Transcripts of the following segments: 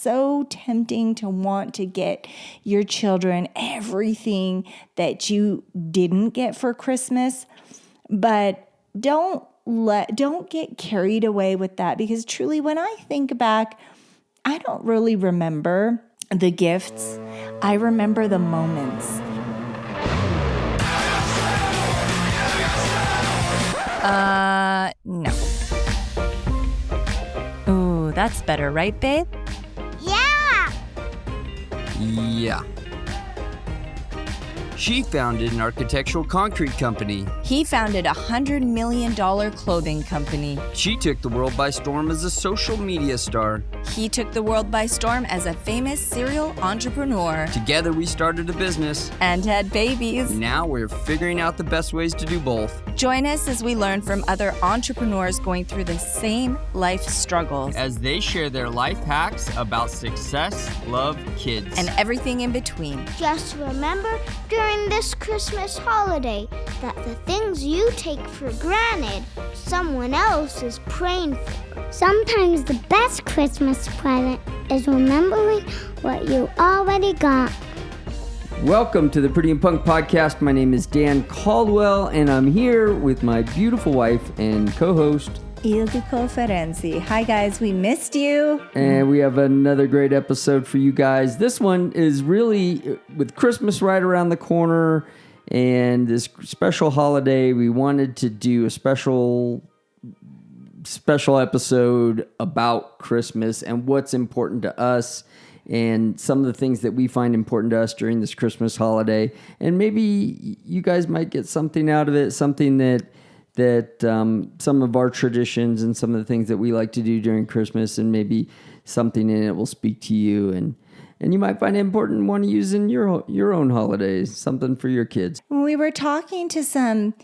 so tempting to want to get your children everything that you didn't get for Christmas. But don't get carried away with that, because truly when I think back, I don't really remember the gifts. I remember the moments. No. Ooh, that's better, right, babe? Yeah! Yeah. She founded an architectural concrete company. He founded a $100 million clothing company. She took the world by storm as a social media star. He took the world by storm as a famous serial entrepreneur. Together we started a business. And had babies. Now we're figuring out the best ways to do both. Join us as we learn from other entrepreneurs going through the same life struggles. As they share their life hacks about success, love, kids, and everything in between. Just remember during this Christmas holiday that the things you take for granted, someone else is praying for. Sometimes the best Christmas present is remembering what you already got. Welcome to the Pretty and Punk Podcast. My name is Dan Caldwell, and I'm here with my beautiful wife and co-host, Ildiko Ferenczi. Hi guys, we missed you. And we have another great episode for you guys. This one is really, with Christmas right around the corner and this special holiday, we wanted to do a special episode about Christmas and what's important to us and some of the things that we find important to us during this Christmas holiday. And maybe you guys might get something out of it, something that some of our traditions and some of the things that we like to do during Christmas, and maybe something in it will speak to you, and you might find it important and want to use in your own holidays, something for your kids. We were talking to some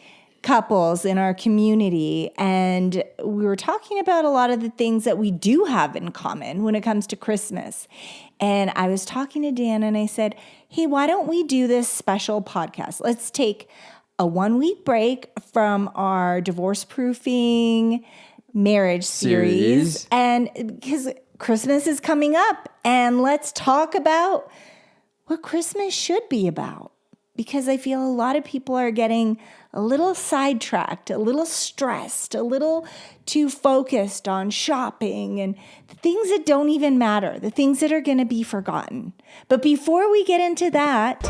couples in our community, and we were talking about a lot of the things that we do have in common when it comes to Christmas. And I was talking to Dan and I said, hey, why don't we do this special podcast? Let's take a 1-week break from our divorce proofing marriage series. And because Christmas is coming up, and let's talk about what Christmas should be about. Because I feel a lot of people are getting a little sidetracked, a little stressed, a little too focused on shopping and the things that don't even matter, the things that are going to be forgotten. But before we get into that,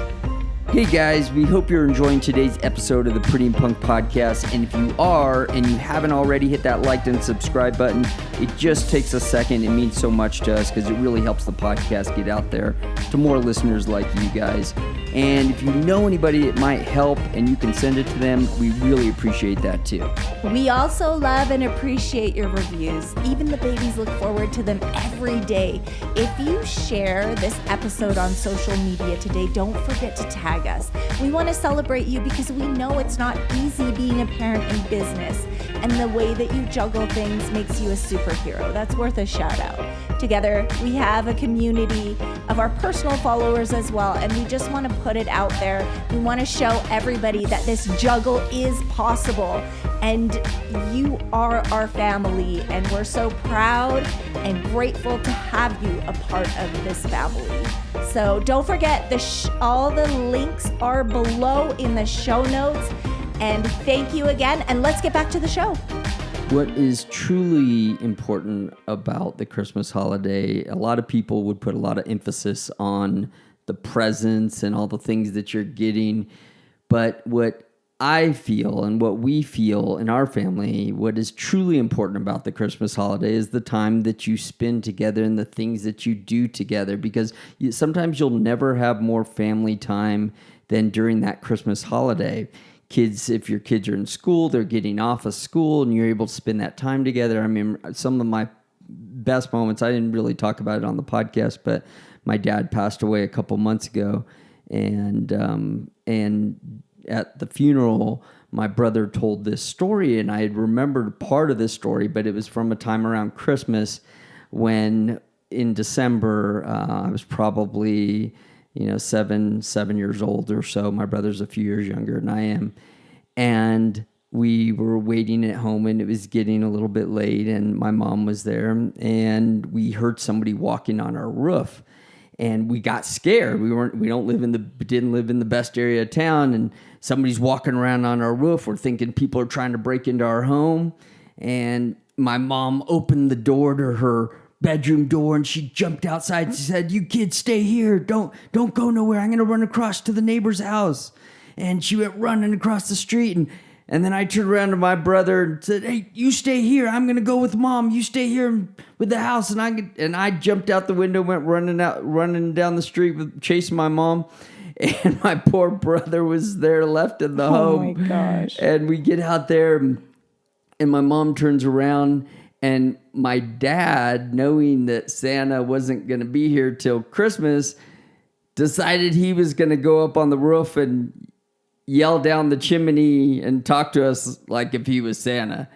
hey guys, we hope you're enjoying today's episode of the Pretty and Punk Podcast. And if you are, and you haven't already hit that like and subscribe button, it just takes a second. It means so much to us because it really helps the podcast get out there to more listeners like you guys. And if you know anybody it might help and you can send it to them, we really appreciate that too. We also love and appreciate your reviews. Even the babies look forward to them every day. If you share this episode on social media today, don't forget to tag us. We want to celebrate you because we know it's not easy being a parent in business, and the way that you juggle things makes you a superhero. That's worth a shout out. Together, we have a community of our personal followers as well, and we just want to put it out there. We want to show everybody that this juggle is possible, and you are our family, and we're so proud and grateful to have you a part of this family. So don't forget, all the links are below in the show notes. And thank you again, and let's get back to the show. What is truly important about the Christmas holiday, a lot of people would put a lot of emphasis on the presents and all the things that you're getting. But what I feel and what we feel in our family, what is truly important about the Christmas holiday is the time that you spend together and the things that you do together. Because sometimes you'll never have more family time than during that Christmas holiday. Kids, if your kids are in school, they're getting off of school and you're able to spend that time together. I mean, some of my best moments, I didn't really talk about it on the podcast, but my dad passed away a couple months ago, and at the funeral, my brother told this story, and I had remembered part of this story, but it was from a time around Christmas when in December, I was probably 7 years old or so. My brother's a few years younger than I am. And we were waiting at home, and it was getting a little bit late, and my mom was there, and we heard somebody walking on our roof, and we got scared. Didn't live in the best area of town, and somebody's walking around on our roof. We're thinking people are trying to break into our home, and my mom opened the door to her bedroom door, and she jumped outside and she said, "You kids stay here. Don't go nowhere. I'm going to run across to the neighbor's house." And she went running across the street, and then I turned around to my brother and said, "Hey, you stay here. I'm going to go with Mom. You stay here with the house." And I jumped out the window, went running down the street, chasing my mom. And my poor brother was there left in the home. Oh, my gosh. And we get out there, and my mom turns around, and my dad, knowing that Santa wasn't going to be here till Christmas, decided he was going to go up on the roof and yell down the chimney and talk to us like if he was Santa.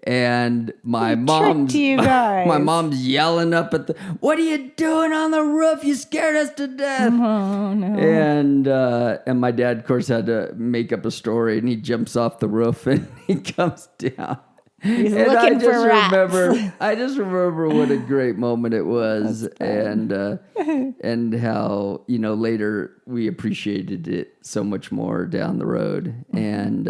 And my mom's yelling up at "What are you doing on the roof? You scared us to death." Oh, no. And my dad, of course, had to make up a story, and he jumps off the roof and he comes down. He's looking for rats. I just remember what a great moment it was, and how later we appreciated it so much more down the road, and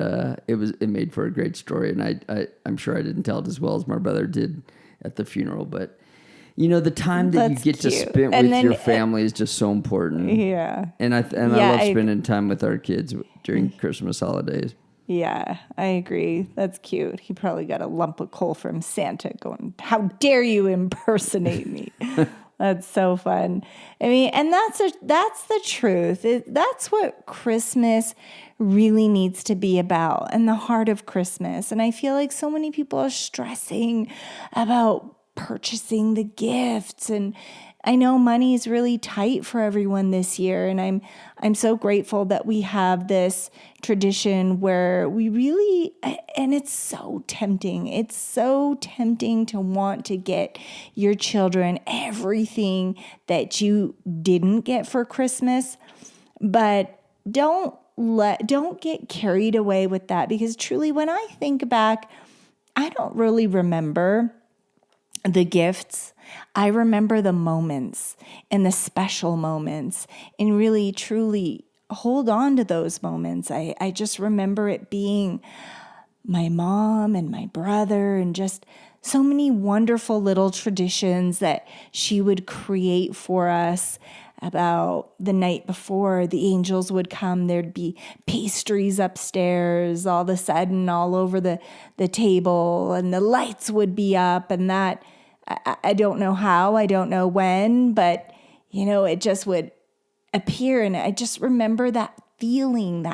it made for a great story, and I'm sure I didn't tell it as well as my brother did at the funeral, but the time that you get to spend with your family is just so important. Yeah, and I love spending time with our kids during Christmas holidays. Yeah, I agree. That's cute. He probably got a lump of coal from Santa going, "How dare you impersonate me?" That's so fun. I mean, and that's the truth. That's what Christmas really needs to be about, and the heart of Christmas. And I feel like so many people are stressing about purchasing the gifts, and I know money is really tight for everyone this year, and I'm so grateful that we have this tradition where we really, and it's so tempting. It's so tempting to want to get your children everything that you didn't get for Christmas, but don't get carried away with that, because truly, when I think back, I don't really remember the gifts. I remember the moments and the special moments, and really, truly hold on to those moments. I just remember it being my mom and my brother, and just so many wonderful little traditions that she would create for us. About the night before, the angels would come. There'd be pastries upstairs all of a sudden all over the table, and the lights would be up, and that I don't know how, I don't know when, but it just would appear. And I just remember that feeling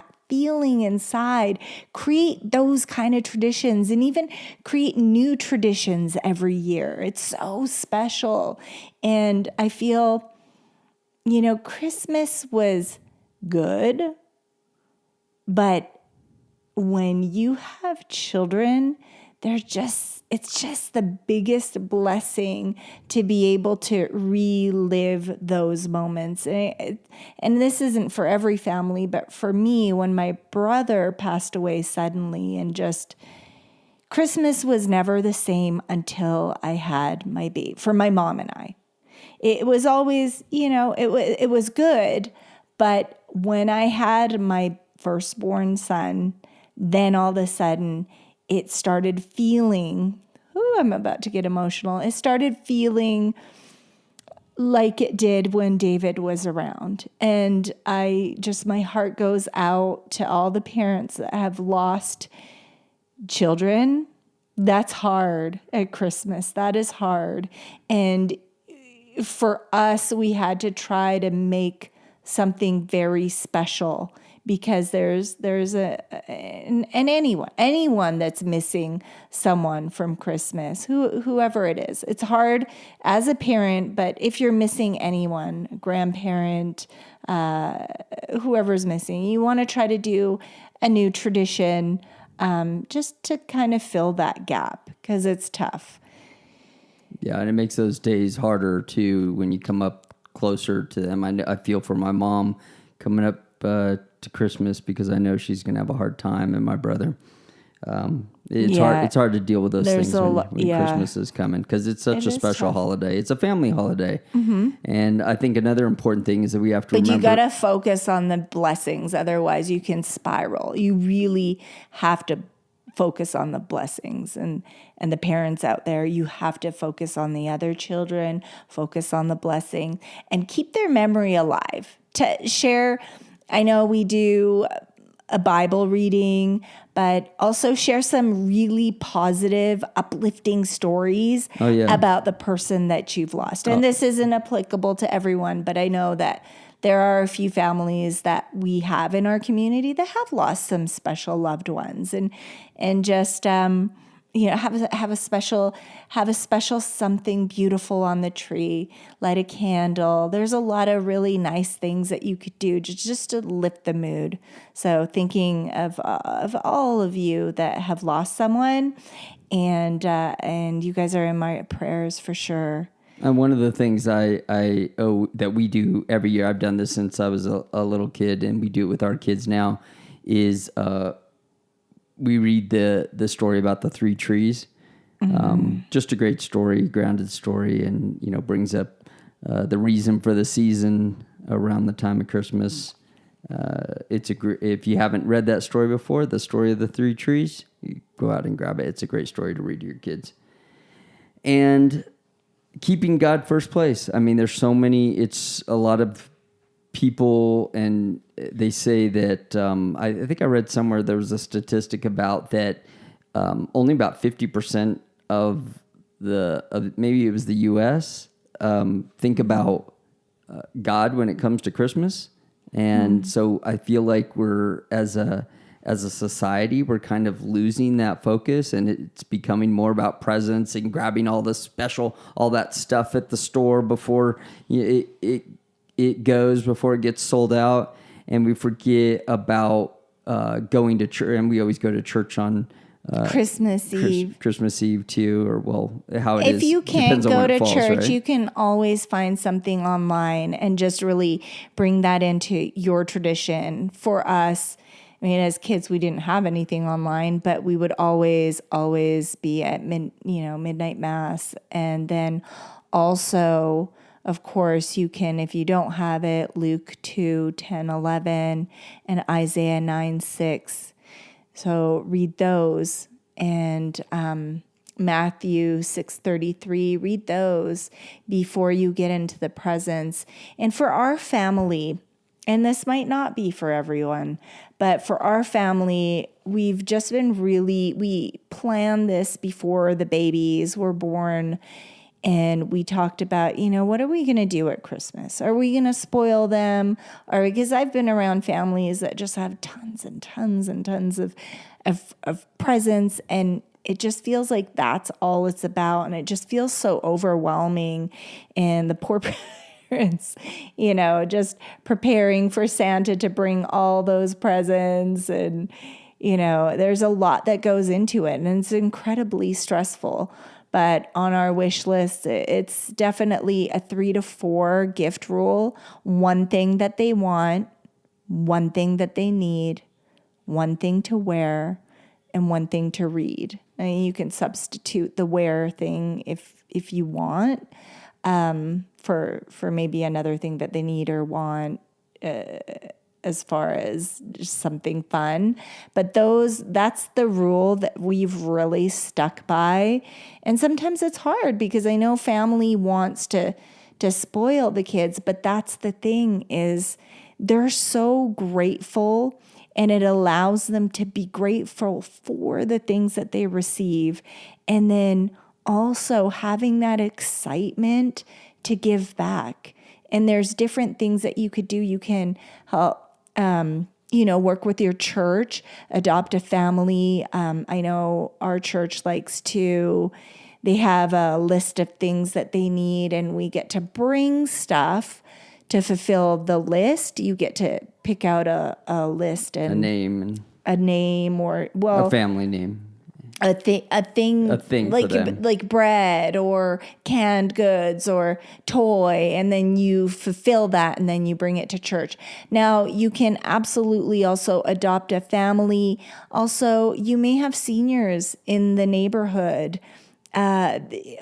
inside. Create those kind of traditions, and even create new traditions every year. It's so special. And I feel, Christmas was good, but when you have children, it's just the biggest blessing to be able to relive those moments. And this isn't for every family, but for me, when my brother passed away suddenly, and just Christmas was never the same until I had my baby, for my mom and I. It was always, it was good, but when I had my firstborn son, then all of a sudden it started feeling, I'm about to get emotional. It started feeling like it did when David was around. And my heart goes out to all the parents that have lost children. That's hard at Christmas. That is hard. And for us, we had to try to make something very special, because there's anyone that's missing someone from Christmas, whoever it is. It's hard as a parent, but if you're missing anyone, a grandparent, whoever's missing, you want to try to do a new tradition, just to kind of fill that gap, because it's tough. Yeah, and it makes those days harder too when you come up closer to them. I feel for my mom coming up to Christmas, because I know she's going to have a hard time, and my brother. It's Yeah. hard. It's hard to deal with those There's things a when, lo- when yeah. Christmas is coming, because it's such It a is special tough. holiday. It's a family holiday, and I think another important thing is that we have to But remember. you got to focus on the blessings. Otherwise, you can spiral. You really have to focus on the blessings. And the parents out there, you have to focus on the other children, focus on the blessing, and keep their memory alive. To share, I know we do a Bible reading, but also share some really positive, uplifting stories Oh, yeah. about the person that you've lost. And this isn't applicable to everyone, but I know that there are a few families that we have in our community that have lost some special loved ones, and just have a special something beautiful on the tree, light a candle. There's a lot of really nice things that you could do just to lift the mood. So thinking of all of you that have lost someone, and you guys are in my prayers for sure. And one of the things that we do every year, I've done this since I was a little kid, and we do it with our kids now, is we read the story about the three trees. Just a great story, grounded story, and brings up the reason for the season around the time of Christmas. If you haven't read that story before, the story of the three trees, you go out and grab it. It's a great story to read to your kids. And keeping God first place. I mean, there's so many. It's a lot of people, and they say that I think I read somewhere there was a statistic about that only about 50% of maybe it was the U.S. Think about God when it comes to Christmas, and so I feel like we're as a society, we're kind of losing that focus, and it's becoming more about presents and grabbing all that stuff at the store before it goes, before it gets sold out, and we forget about going to church. And we always go to church on Christmas Eve. Christmas Eve too, or how it is. If you can't Depends on go when it to falls, church, right? you can always find something online and just really bring that into your tradition. For us, I mean, as kids, we didn't have anything online, but we would always be at midnight mass. And then also, of course, you can, if you don't have it, Luke 2:10-11 and Isaiah 9:6. So read those, and Matthew 6:33. Read those before you get into the presence. And for our family, and this might not be for everyone, but for our family, we've just been we planned this before the babies were born. And we talked about, what are we going to do at Christmas? Are we going to spoil them? Or because I've been around families that just have tons and tons and tons of presents, and it just feels like that's all it's about, and it just feels so overwhelming. And the poor parents, just preparing for Santa to bring all those presents, and there's a lot that goes into it, and it's incredibly stressful. But on our wish list, it's definitely a 3 to 4 gift rule. One thing that they want, one thing that they need, one thing to wear, and one thing to read. I mean, you can substitute the wear thing if you want for maybe another thing that they need or want, as far as just something fun. But that's the rule that we've really stuck by. And sometimes it's hard because I know family wants to spoil the kids, but that's the thing, is they're so grateful, and it allows them to be grateful for the things that they receive. And then also having that excitement to give back. And there's different things that you could do. You can help, work with your church, adopt a family. I know our church they have a list of things that they need, and we get to bring stuff to fulfill the list. You get to pick out a list and a name, or a family name. a thing for them. like bread or canned goods or toy, and then you fulfill that and then you bring it to church. Now, you can absolutely also adopt a family. Also, you may have seniors in the neighborhood.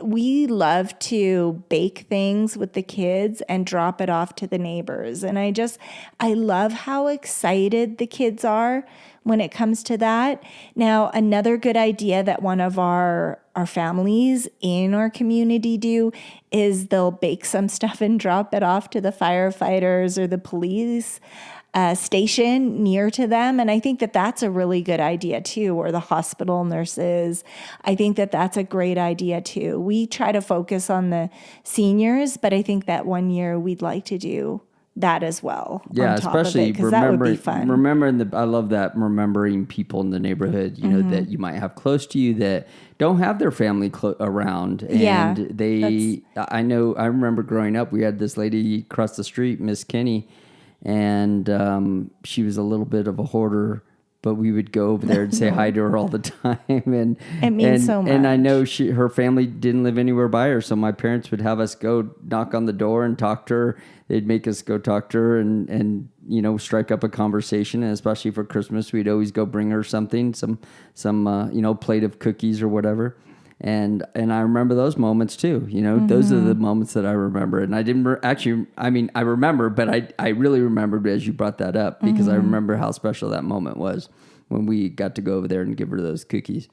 We love to bake things with the kids and drop it off to the neighbors. And I love how excited the kids are when it comes to that. Now, another good idea that one of our families in our community do is they'll bake some stuff and drop it off to the firefighters or the police station near to them. And I think that that's a really good idea too, or the hospital nurses. I think that that's a great idea too. We try to focus on the seniors, but I think that one year we'd like to do that as well. Yeah, especially because that would be fun. I love that, remembering people in the neighborhood, you know, that you might have close to you that don't have their family around. And I remember growing up, we had this lady across the street, Miss Kenny, and she was a little bit of a hoarder, but we would go over there and say hi to her all the time. And it means so much. And I know her family didn't live anywhere by her, so my parents would have us go knock on the door and talk to her. They'd make us go talk to her and you know, strike up a conversation. And especially for Christmas, we'd always go bring her something, some you know, plate of cookies or whatever. And I remember those moments too. You know, those are the moments that I remember. And I didn't I remember, but I really remembered as you brought that up, because I remember how special that moment was when we got to go over there and give her those cookies.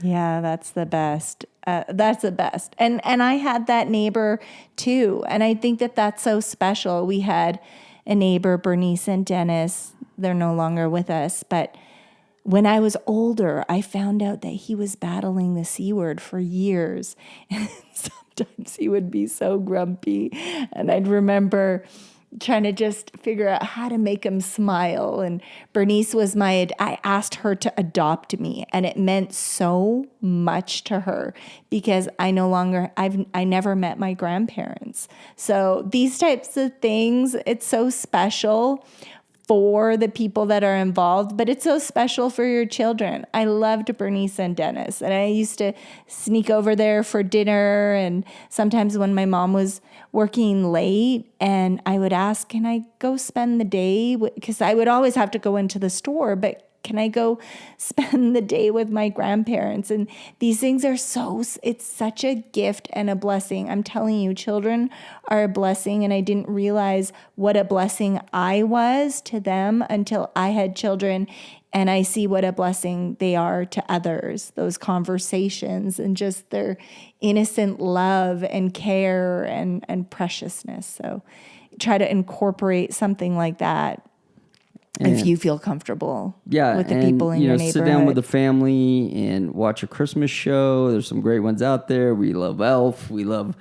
Yeah, that's the best. That's the best. And I had that neighbor too. And I think that that's so special. We had a neighbor, Bernice and Dennis. They're no longer with us, but when I was older, I found out that he was battling the C word for years. And sometimes he would be so grumpy. And I'd remember trying to just figure out how to make him smile. And Bernice was I asked her to adopt me. And it meant so much to her because I never met my grandparents. So these types of things, it's so special for the people that are involved, but it's so special for your children. I loved Bernice and Dennis, and I used to sneak over there for dinner, and sometimes when my mom was working late, and I would ask, can I go spend the day? Because I would always have to go into the store, but can I go spend the day with my grandparents? And these things are it's such a gift and a blessing. I'm telling you, children are a blessing. And I didn't realize what a blessing I was to them until I had children. And I see what a blessing they are to others, those conversations and just their innocent love and care and preciousness. So try to incorporate something like that. If you feel comfortable with the people in your neighborhood. Sit down with the family and watch a Christmas show. There's some great ones out there. We love Elf. We love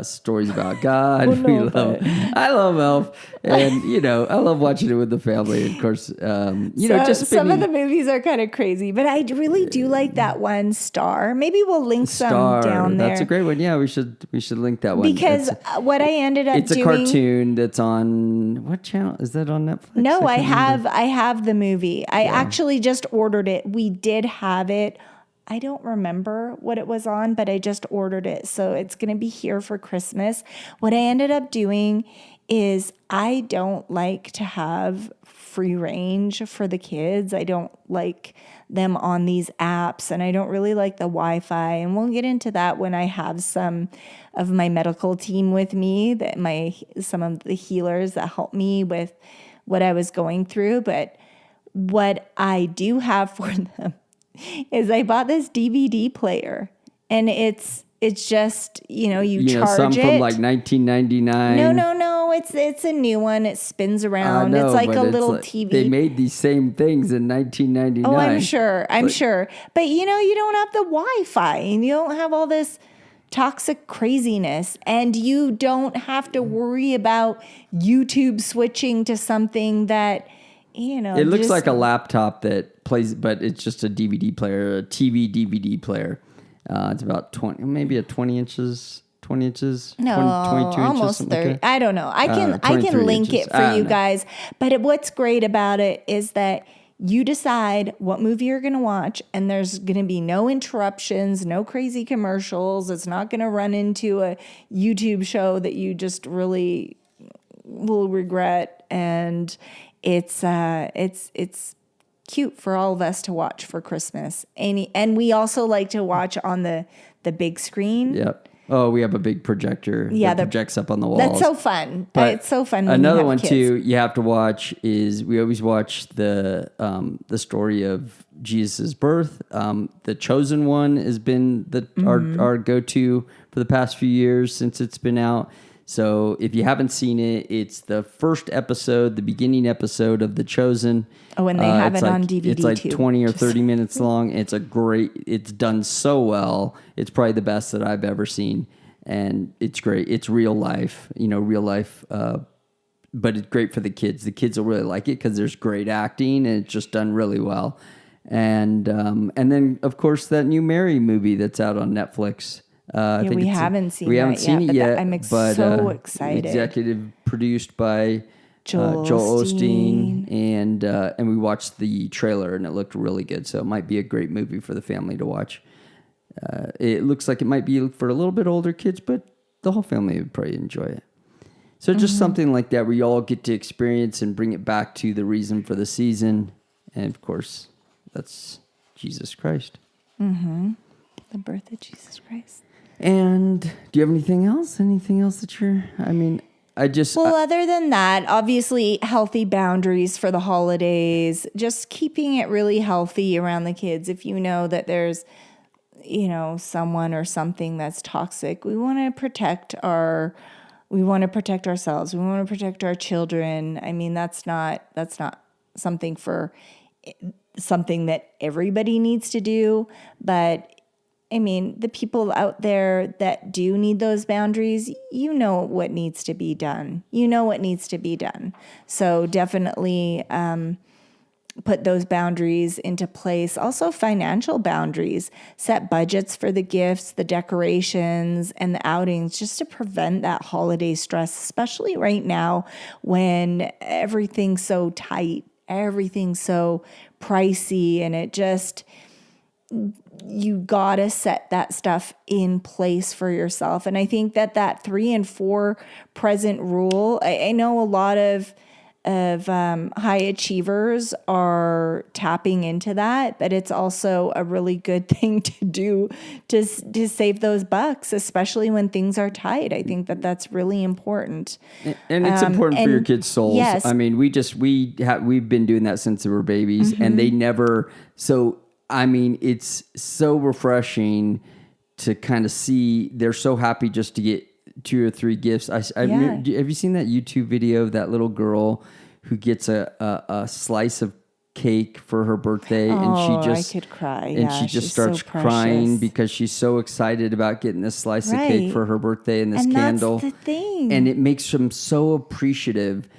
stories about God. I love Elf. And, I love watching it with the family. And of course, just some of the movies are kind of crazy, but I really do like that one, Star. Maybe we'll link some down there. That's a great one. Yeah, we should link that one. Because what I ended up doing... It's a cartoon that's on... What channel? Is that on Netflix? No, I have the movie. I actually just ordered it. We did have it. I don't remember what it was on, but I just ordered it. So it's going to be here for Christmas. What I ended up doing is I don't like to have free range for the kids. I don't like them on these apps, and I don't really like the Wi-Fi. And we'll get into that when I have some of my medical team with me, some of the healers that help me with what I was going through. But what I do have for them is I bought this DVD player, and it's just, you charge some it. from like 1999. No, it's a new one. It spins around. It's like a little TV. They made these same things in 1999. Oh, I'm sure. But you don't have the Wi-Fi, and you don't have all this toxic craziness, and you don't have to worry about YouTube switching to something that it looks like a laptop that plays, but it's just a DVD player, a TV DVD player. It's about 20 inches. No, 22 inches, almost 30. Like I don't know. I can link it for you guys. But what's great about it is that You decide what movie you're going to watch, and there's going to be no interruptions, no crazy commercials. It's not going to run into a YouTube show that you just really will regret. And it's cute for all of us to watch for Christmas. And we also like to watch on the big screen. Yep. Oh, we have a big projector that projects up on the walls. That's so fun. It's so fun. Another one kids. Too you have to watch is we always watch the story of Jesus' birth. The Chosen One has been our go-to for the past few years since it's been out. So if you haven't seen it, it's the first episode, the beginning episode of The Chosen. Oh, and they have it on DVD It's like too. 20 or 30 minutes long. It's done so well. It's probably the best that I've ever seen. And it's great. It's real life, but it's great for the kids. The kids will really like it because there's great acting and it's just done really well. And then, of course, that new Mary movie that's out on Netflix. We haven't seen it yet. I'm so excited. Executive produced by Joel Osteen, and we watched the trailer and it looked really good. So it might be a great movie for the family to watch. It looks like it might be for a little bit older kids, but the whole family would probably enjoy it. So just something like that where you all get to experience and bring it back to the reason for the season, and of course, that's Jesus Christ. Mm-hmm. The birth of Jesus Christ. And do you have anything else? Anything else that other than that, obviously healthy boundaries for the holidays, just keeping it really healthy around the kids. If you know that there's, someone or something that's toxic, we want to protect ourselves. We want to protect our children. I mean, that's not something that everybody needs to do, but I mean, the people out there that do need those boundaries, you know what needs to be done. So definitely put those boundaries into place. Also, financial boundaries. Set budgets for the gifts, the decorations, and the outings just to prevent that holiday stress, especially right now when everything's so tight, everything's so pricey, and it just... You gotta set that stuff in place for yourself. And I think that 3 and 4 present rule, I know a lot of high achievers are tapping into that, but it's also a really good thing to do to save those bucks, especially when things are tight. I think that's really important. And it's important for your kids' souls. Yes. I mean, we've been doing that since they were babies, and they never, I mean, it's so refreshing to kind of see they're so happy just to get 2 or 3 gifts. Have you seen that YouTube video of that little girl who gets a slice of cake for her birthday? I could cry. And she just starts crying because she's so excited about getting this slice of cake for her birthday and this candle. That's the thing. And it makes them so appreciative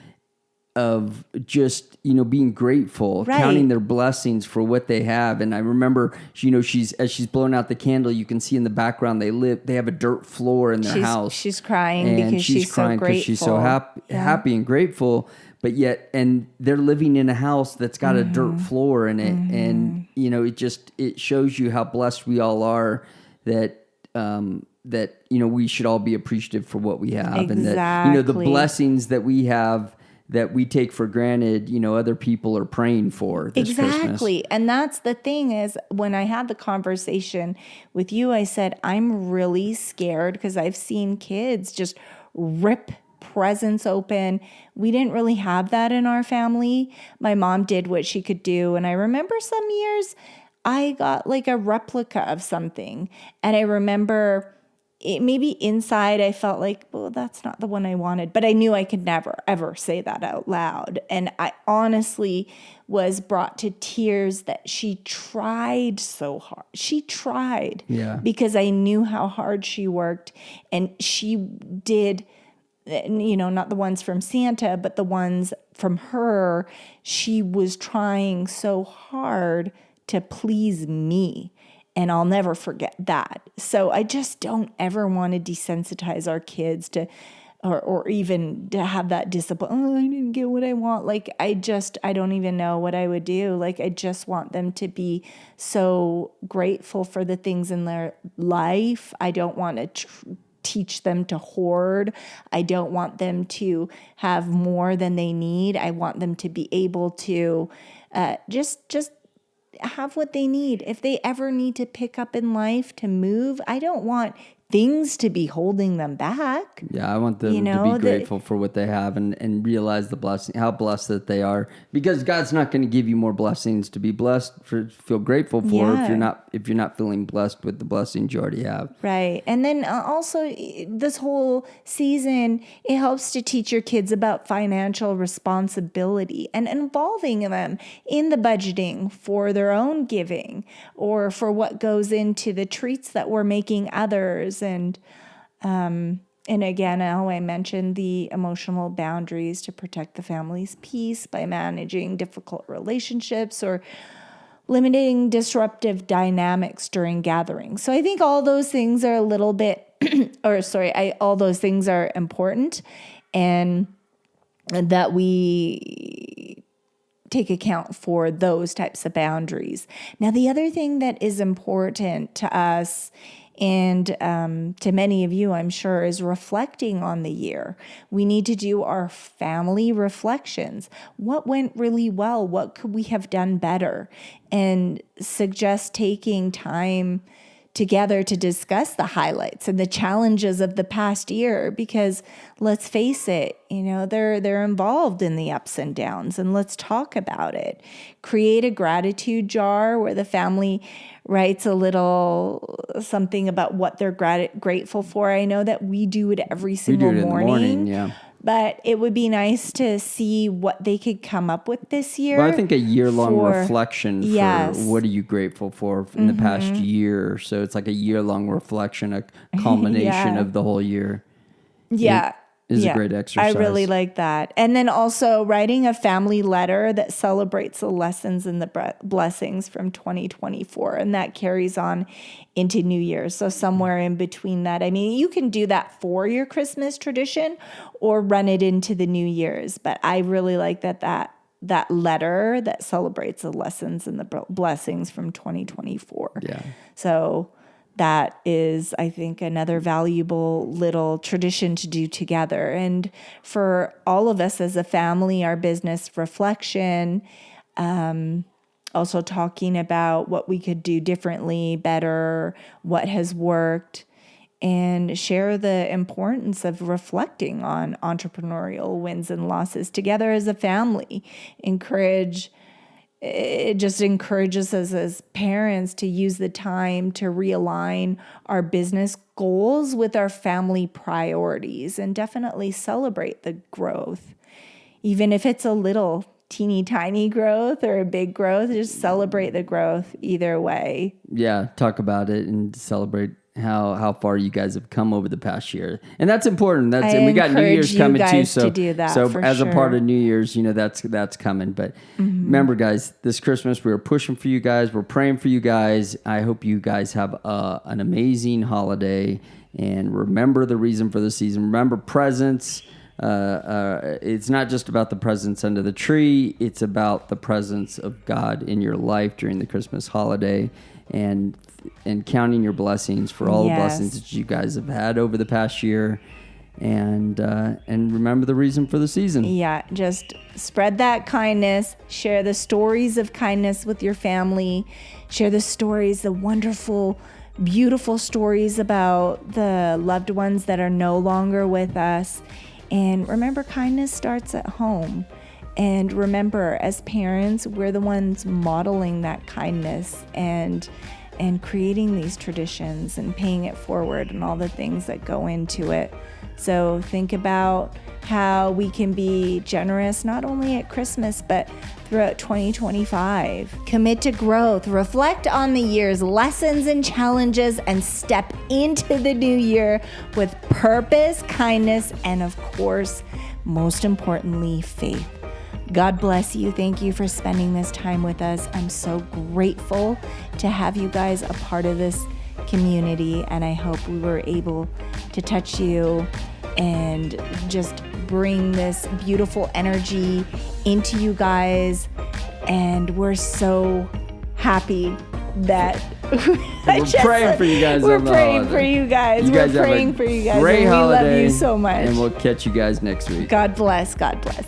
of just, being grateful, counting their blessings for what they have. And I remember, as she's blowing out the candle, you can see in the background, they have a dirt floor in their house. She's crying because she's so grateful. Because she's so happy and grateful, but yet, and they're living in a house that's got a dirt floor in it. And, it shows you how blessed we all are that we should all be appreciative for what we have. Exactly. And that, the blessings that we have that we take for granted, other people are praying for this Christmas. And that's the thing is when I had the conversation with you, I said, I'm really scared because I've seen kids just rip presents open. We didn't really have that in our family. My mom did what she could do. And I remember some years I got like a replica of something. And I remember maybe inside I felt like, well, that's not the one I wanted, but I knew I could never, ever say that out loud. And I honestly was brought to tears that she tried so hard. She tried because I knew how hard she worked, and she did, not the ones from Santa, but the ones from her. She was trying so hard to please me. And I'll never forget that. So I just don't ever want to desensitize our kids to or even to have that discipline. Oh, I didn't get what I want. Like, I don't even know what I would do. Like, I just want them to be so grateful for the things in their life. I don't want to teach them to hoard. I don't want them to have more than they need. I want them to be able to just have what they need. If they ever need to pick up in life, to move, I don't want things to be holding them back. Yeah, I want them to be grateful for what they have and realize the blessing, how blessed that they are. Because God's not going to give you more blessings to be blessed for, feel grateful for if you're not feeling blessed with the blessings you already have. Right. And then also this whole season, it helps to teach your kids about financial responsibility and involving them in the budgeting for their own giving or for what goes into the treats that we're making others. And again, how I mentioned the emotional boundaries to protect the family's peace by managing difficult relationships or limiting disruptive dynamics during gatherings. So I think all those things are a little bit, all those things are important, and that we take account for those types of boundaries. Now, the other thing that is important to us and to many of you, I'm sure, is reflecting on the year. We need to do our family reflections. What went really well? What could we have done better? And suggest taking time together to discuss the highlights and the challenges of the past year, because let's face it, they're involved in the ups and downs, and let's talk about it. Create a gratitude jar where the family writes a little something about what they're grateful for. I know that we do it every single morning. In the morning, yeah. But it would be nice to see what they could come up with this year. Well, I think a year-long reflection for what are you grateful for in the past year. So it's like a year-long reflection, a culmination of the whole year. Yeah. Is a great exercise. I really like that. And then also writing a family letter that celebrates the lessons and the blessings from 2024. And that carries on into New Year's. So somewhere in between that. I mean, you can do that for your Christmas tradition or run it into the New Year's. But I really like that letter that celebrates the lessons and the blessings from 2024. Yeah. So that is, I think, another valuable little tradition to do together. And for all of us as a family, our business reflection, also talking about what we could do differently, better, what has worked, and share the importance of reflecting on entrepreneurial wins and losses together as a family. It just encourages us as parents to use the time to realign our business goals with our family priorities and definitely celebrate the growth. Even if it's a little teeny tiny growth or a big growth, just celebrate the growth either way. Yeah, talk about it and celebrate how far you guys have come over the past year. And that's important. And we got New Year's coming too. So as a part of New Year's, that's coming. But remember, guys, this Christmas, we're pushing for you guys. We're praying for you guys. I hope you guys have an amazing holiday. And remember the reason for the season. Remember presents. It's not just about the presents under the tree. It's about the presence of God in your life during the Christmas holiday. And counting your blessings for all the blessings that you guys have had over the past year, and remember the reason for the season. Yeah, just spread that kindness, share the stories of kindness with your family, share the stories, the wonderful, beautiful stories about the loved ones that are no longer with us. And remember, kindness starts at home. And remember, as parents, we're the ones modeling that kindness and creating these traditions and paying it forward and all the things that go into it. So think about how we can be generous not only at Christmas, but throughout 2025. Commit to growth, reflect on the year's lessons and challenges, and step into the new year with purpose, kindness, and of course, most importantly, faith. God bless you. Thank you for spending this time with us. I'm so grateful to have you guys a part of this community, and I hope we were able to touch you and just bring this beautiful energy into you guys. And we're so happy that we're praying for you guys. We're praying for you guys. We're praying for you guys. Great and holiday, we love you so much. And we'll catch you guys next week. God bless. God bless.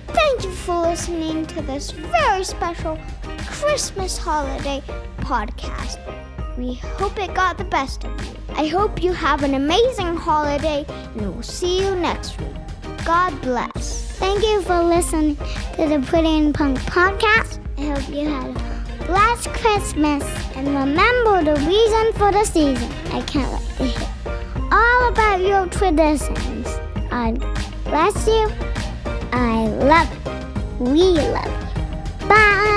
Thank you for listening to this very special Christmas holiday podcast. We hope it got the best of you. I hope you have an amazing holiday, and we'll see you next week. God bless. Thank you for listening to the Pretty and Punk podcast. I hope you had a blessed Christmas, and remember the reason for the season. I can't wait to hear all about your traditions. God bless you. I love you. We love you. Bye.